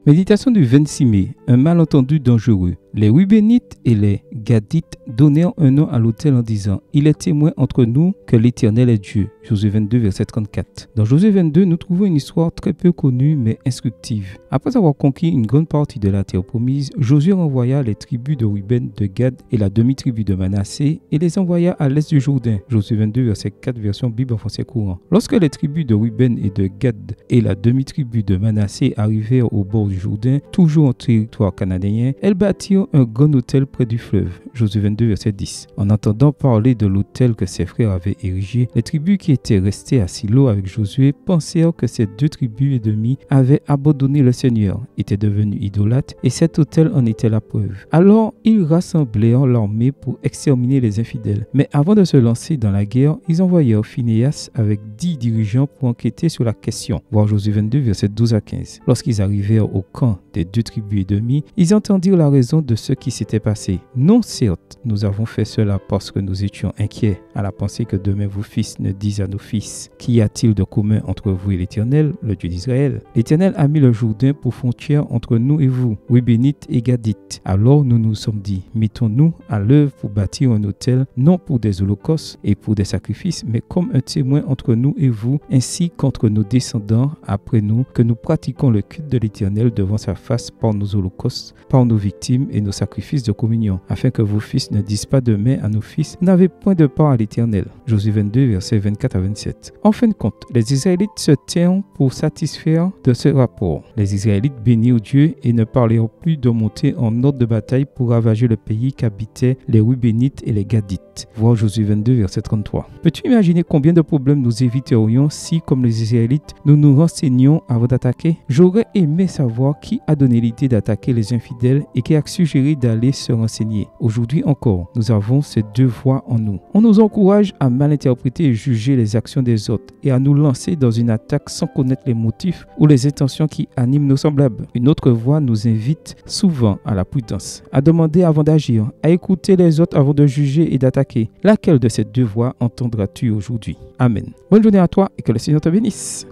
Méditation du 26 mai. Un malentendu dangereux. Les Reubénites et les Gadites donnèrent un nom à l'autel en disant « Il est témoin entre nous que l'Éternel est Dieu ». Josué 22, verset 34. Dans Josué 22, nous trouvons une histoire très peu connue mais instructive. Après avoir conquis une grande partie de la terre promise, Josué renvoya les tribus de Ruben, de Gad et la demi-tribu de Manassé et les envoya à l'est du Jourdain. Josué 22, verset 4, version Bible en français courant. Lorsque les tribus de Ruben et de Gad et la demi-tribu de Manassé arrivèrent au bord du Jourdain, toujours en territoire canadien, elles bâtirent un grand autel près du fleuve. Josué 22, verset 10. En entendant parler de l'autel que ses frères avaient érigé, les tribus qui étaient restées à Silo avec Josué pensèrent que ces deux tribus ennemies avaient abandonné le Seigneur, étaient devenus idolâtres, et cet autel en était la preuve. Alors, ils rassemblèrent l'armée pour exterminer les infidèles. Mais avant de se lancer dans la guerre, ils envoyèrent Phinéas avec 10 dirigeants pour enquêter sur la question. Voir Josué 22, verset 12 à 15. Lorsqu'ils arrivèrent au camp des deux tribus ennemies, ils entendirent la raison de ce qui s'était passé. Non, certes, nous avons fait cela parce que nous étions inquiets à la pensée que demain vos fils ne disent à nos fils: qu'y a-t-il de commun entre vous et l'Éternel, le Dieu d'Israël? L'Éternel a mis le Jourdain pour frontière entre nous et vous, Reubénites et Gadites. Alors nous nous sommes dit: mettons-nous à l'œuvre pour bâtir un autel, non pour des holocaustes et pour des sacrifices, mais comme un témoin entre nous et vous, ainsi qu'entre nos descendants après nous, que nous pratiquons le culte de l'Éternel devant sa face par nos holocaustes, par nos victimes et nos sacrifices de communion, afin que vos fils ne disent pas demain à nos fils: vous n'avez point de part à l'Éternel. Josué 22, versets 24 à 27. En fin de compte, les Israélites se tinrent pour satisfaire de ce rapport. Les Israélites bénirent Dieu et ne parlèrent plus de monter en ordre de bataille pour ravager le pays qu'habitaient les Reubénites et les Gadites. Voir Josué 22, verset 33. Peux-tu imaginer combien de problèmes nous éviterions si, comme les Israélites, nous nous renseignions avant d'attaquer? J'aurais aimé savoir qui a donné l'idée d'attaquer les infidèles et qui a suggéré d'aller se renseigner. Aujourd'hui encore, nous avons ces deux voies en nous. On nous encourage à mal interpréter et juger les actions des autres et à nous lancer dans une attaque sans connaître les motifs ou les intentions qui animent nos semblables. Une autre voie nous invite souvent à la prudence, à demander avant d'agir, à écouter les autres avant de juger et d'attaquer. Laquelle de ces deux voies entendras-tu aujourd'hui? Amen. Bonne journée à toi et que le Seigneur te bénisse.